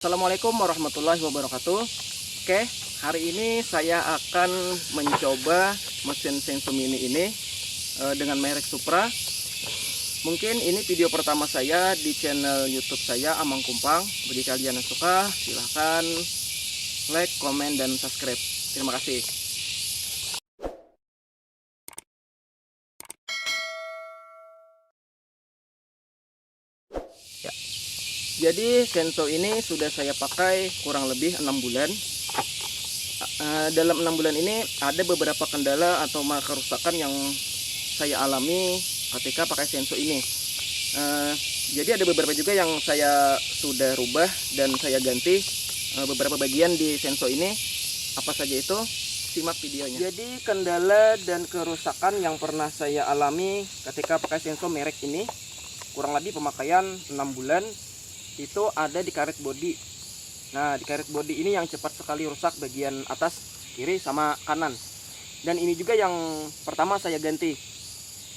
Assalamualaikum warahmatullahi wabarakatuh. Oke, hari ini saya akan mencoba mesin Senso Mini ini dengan merek Supra. Mungkin ini video pertama saya di channel YouTube saya Amang Kumpang. Bagi kalian yang suka, silahkan like, komen, dan subscribe. Terima kasih. Ya. Jadi Senso ini sudah saya pakai kurang lebih 6 bulan. Dalam 6 bulan ini ada beberapa kendala atau kerusakan yang saya alami ketika pakai Senso ini. Jadi ada beberapa juga yang saya sudah rubah dan saya ganti beberapa bagian di Senso ini. Apa saja itu? Simak videonya. Jadi kendala dan kerusakan yang pernah saya alami ketika pakai Senso merek ini, kurang lebih pemakaian 6 bulan, itu ada di karet bodi. Nah, di karet bodi ini yang cepat sekali rusak bagian atas, kiri, sama kanan. Dan ini juga yang pertama saya ganti.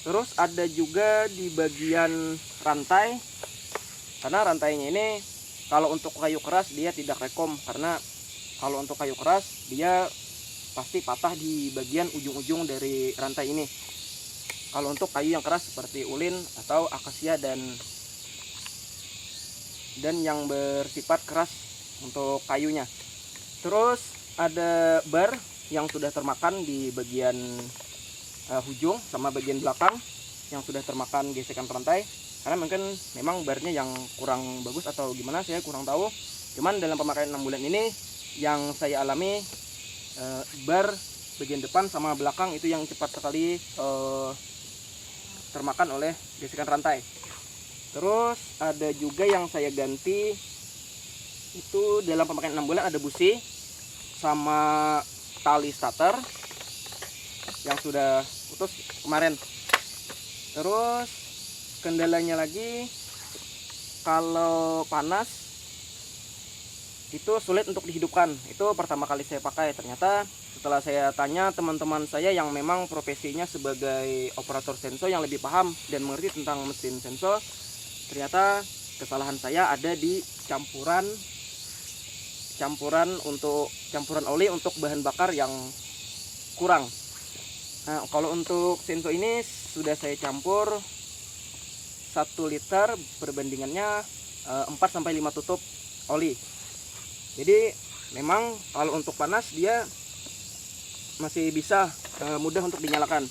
Terus ada juga di bagian rantai, karena rantainya ini kalau untuk kayu keras dia tidak rekom, karena kalau untuk kayu keras dia pasti patah di bagian ujung-ujung dari rantai ini. Kalau untuk kayu yang keras seperti ulin atau akasia dan yang bersifat keras untuk kayunya. Terus ada bar yang sudah termakan di bagian ujung sama bagian belakang yang sudah termakan gesekan rantai, karena mungkin memang barnya yang kurang bagus atau gimana, saya kurang tahu. Cuman dalam pemakaian 6 bulan ini yang saya alami, bar bagian depan sama belakang itu yang cepat sekali termakan oleh gesekan rantai. Terus ada juga yang saya ganti itu dalam pemakaian 6 bulan, ada busi sama tali starter yang sudah putus kemarin. Terus kendalanya lagi, kalau panas itu sulit untuk dihidupkan. Itu pertama kali saya pakai. Ternyata setelah saya tanya teman-teman saya yang memang profesinya sebagai operator Senso yang lebih paham dan mengerti tentang mesin Senso, ternyata kesalahan saya ada di campuran oli untuk bahan bakar yang kurang. Nah, kalau untuk Senso ini sudah saya campur 1 liter perbandingannya 4-5 tutup oli. Jadi memang kalau untuk panas dia masih bisa mudah untuk dinyalakan.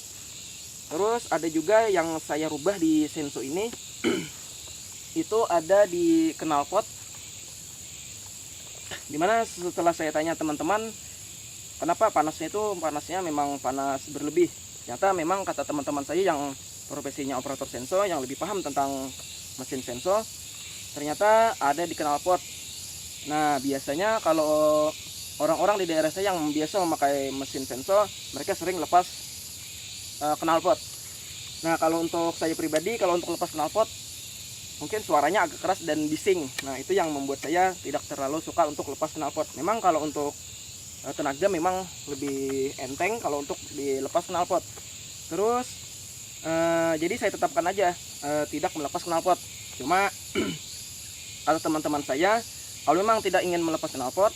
Terus ada juga yang saya rubah di Senso ini itu ada di knalpot, dimana setelah saya tanya teman-teman kenapa panasnya memang panas berlebih. Ternyata memang kata teman-teman saya yang profesinya operator Senso yang lebih paham tentang mesin Senso, ternyata ada di knalpot. Nah, biasanya kalau orang-orang di daerah saya yang biasa memakai mesin Senso, mereka sering lepas knalpot. Nah, kalau untuk saya pribadi, kalau untuk lepas knalpot mungkin suaranya agak keras dan bising. Nah, itu yang membuat saya tidak terlalu suka untuk lepas knalpot. Memang kalau untuk tenaga memang lebih enteng kalau untuk dilepas knalpot. Terus jadi saya tetapkan aja tidak melepas knalpot. Cuma kata teman-teman saya, kalau memang tidak ingin melepas knalpot,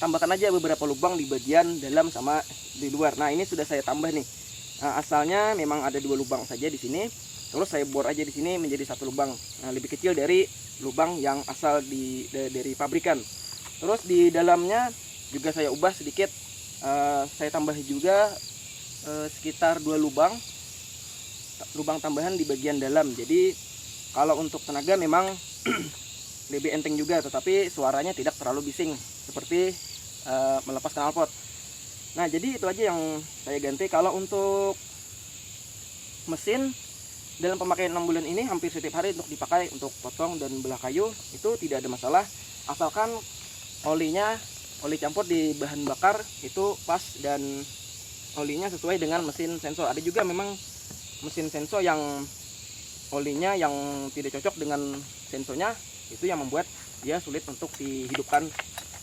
tambahkan aja beberapa lubang di bagian dalam sama di luar. Nah, ini sudah saya tambah nih. Asalnya memang ada 2 lubang saja di sini. Terus saya bor aja di sini menjadi 1 lubang, lebih kecil dari lubang yang asal dari pabrikan. Terus di dalamnya juga saya ubah sedikit, saya tambah juga sekitar 2 lubang tambahan di bagian dalam. Jadi kalau untuk tenaga memang lebih enteng juga, tetapi suaranya tidak terlalu bising seperti melepas knalpot. Nah, jadi itu aja yang saya ganti. Kalau untuk mesin dalam pemakaian 6 bulan ini hampir setiap hari untuk dipakai untuk potong dan belah kayu, itu tidak ada masalah, asalkan oli campur di bahan bakar itu pas dan olinya sesuai dengan mesin Senso. Ada juga memang mesin Senso yang olinya yang tidak cocok dengan Sensonya, itu yang membuat dia sulit untuk dihidupkan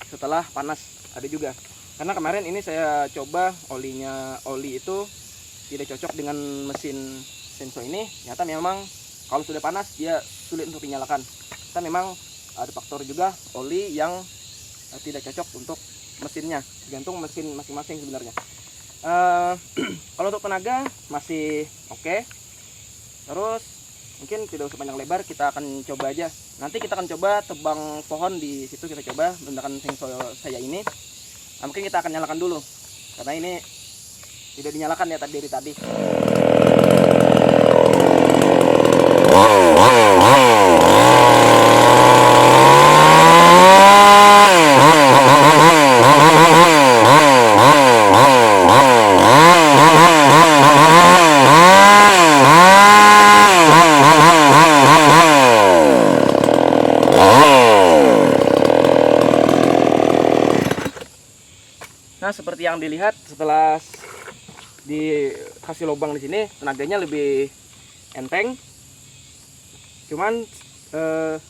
setelah panas. Ada juga, karena kemarin ini saya coba oli itu tidak cocok dengan mesin Senso ini. Ternyata memang kalau sudah panas dia sulit untuk dinyalakan. Kita memang ada faktor juga oli yang tidak cocok untuk mesinnya, tergantung mesin masing-masing sebenarnya. Kalau untuk tenaga masih oke. Terus mungkin tidak usah panjang lebar, kita akan coba aja. Nanti kita akan coba tebang pohon di situ, kita coba menggunakan sensor saya ini. Nah, mungkin kita akan nyalakan dulu karena ini tidak dinyalakan ya dari tadi. Nah, seperti yang dilihat setelah dikasih lubang di sini, tenaganya lebih enteng. Cuman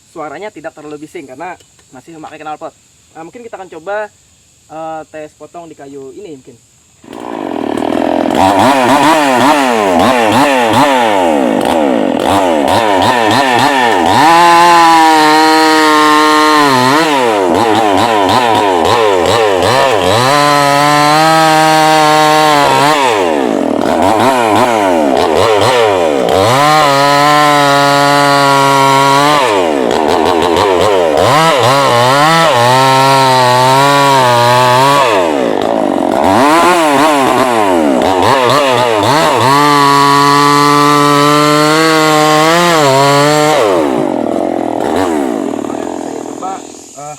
suaranya tidak terlalu bising karena masih memakai knalpot. Nah, mungkin kita akan coba tes potong di kayu ini mungkin.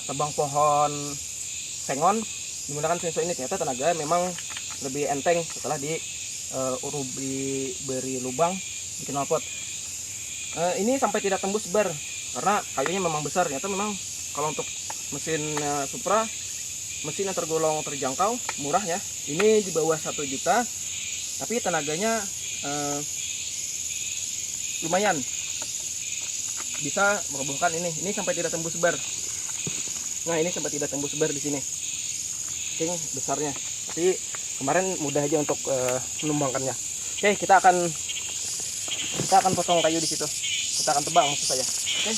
Tebang pohon sengon menggunakan sensor ini, ternyata tenaga memang lebih enteng setelah diberi lubang di knalpot. Ini sampai tidak tembus bar karena kayunya memang besar. Ternyata memang kalau untuk mesin Supra, mesin yang tergolong terjangkau, murah ya, ini di bawah 1 juta, tapi tenaganya lumayan bisa merobohkan ini sampai tidak tembus bar. Nah, ini sempat tidak tembus bar di sini, saking besarnya. Tapi kemarin mudah aja untuk menumbangkannya. Oke, kita akan potong kayu di situ. Kita akan tebang maksud saya. Oke.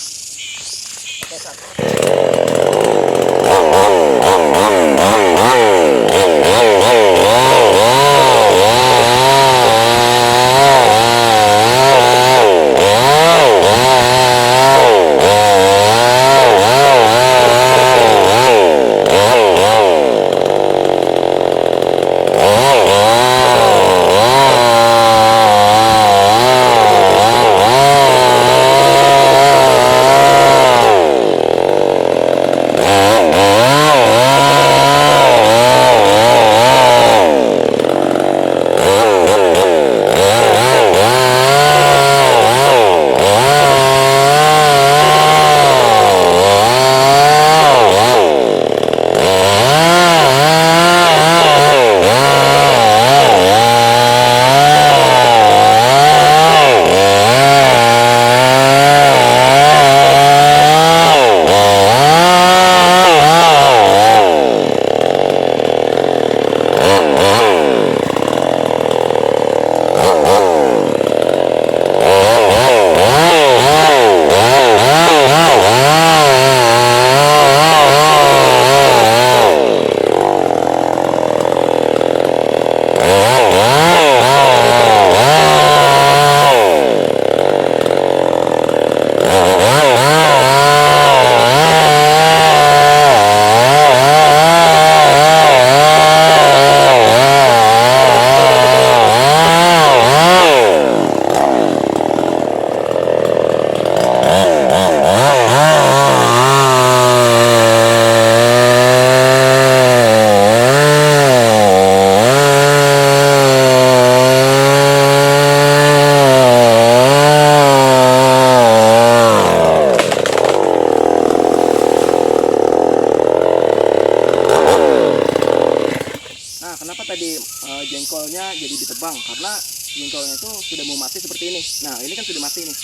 jengkolnya jadi ditebang karena jengkolnya itu sudah mau mati seperti ini. Nah, ini kan sudah mati nih.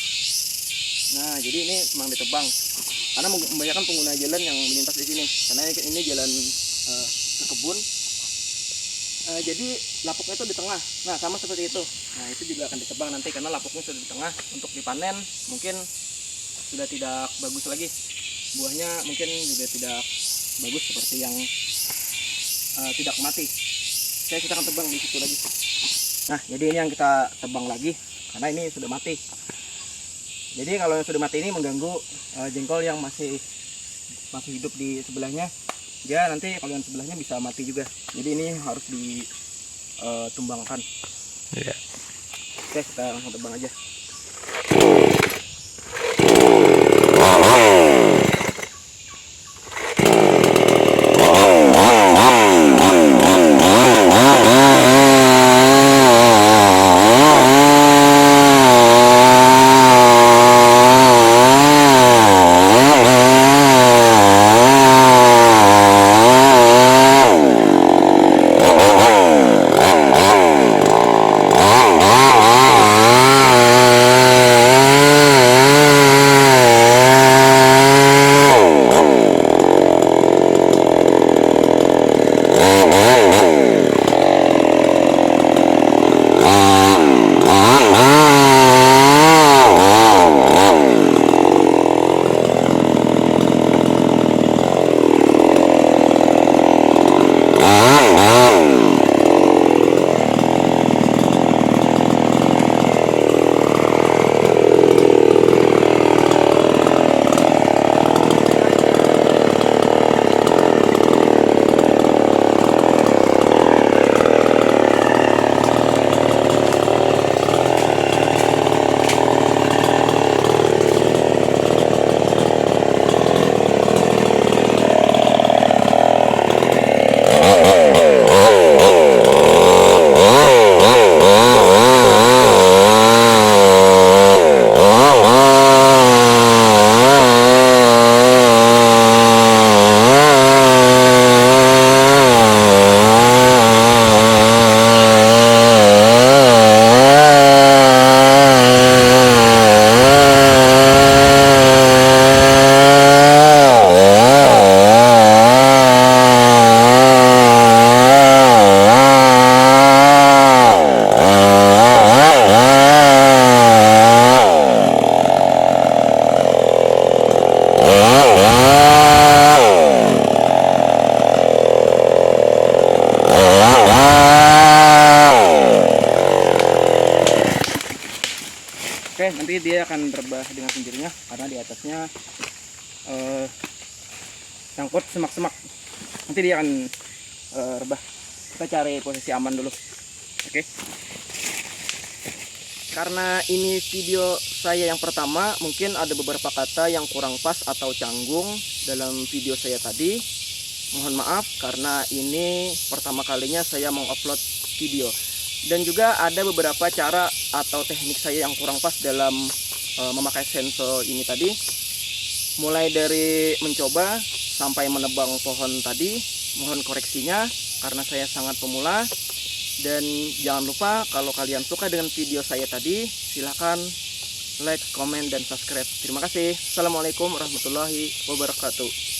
Nah, jadi ini memang ditebang karena membanyakan pengguna jalan yang melintas di sini, karena ini jalan ke kebun. Jadi lapuknya itu di tengah. Nah, sama seperti itu. Nah, itu juga akan ditebang nanti karena lapuknya sudah di tengah. Untuk dipanen mungkin sudah tidak bagus lagi. buahnya mungkin juga tidak bagus seperti yang tidak mati. Kita akan tebang di situ lagi. Nah, jadi ini yang kita tebang lagi karena ini sudah mati. Jadi kalau yang sudah mati ini mengganggu jengkol yang masih hidup di sebelahnya. Dia nanti kalau yang sebelahnya bisa mati juga. Jadi ini harus ditumbangkan. Iya. Oke, kita langsung tebang aja. Oke, nanti dia akan rebah dengan sendirinya karena di atasnya sangkut semak-semak. Nanti dia akan rebah. Kita cari posisi aman dulu. Oke. Karena ini video saya yang pertama, mungkin ada beberapa kata yang kurang pas atau canggung dalam video saya tadi. Mohon maaf karena ini pertama kalinya saya mengupload video. Dan juga ada beberapa cara atau teknik saya yang kurang pas dalam memakai sensor ini tadi. Mulai dari mencoba sampai menebang pohon tadi, mohon koreksinya karena saya sangat pemula. Dan jangan lupa kalau kalian suka dengan video saya tadi, silahkan like, komen, dan subscribe. Terima kasih. Assalamualaikum warahmatullahi wabarakatuh.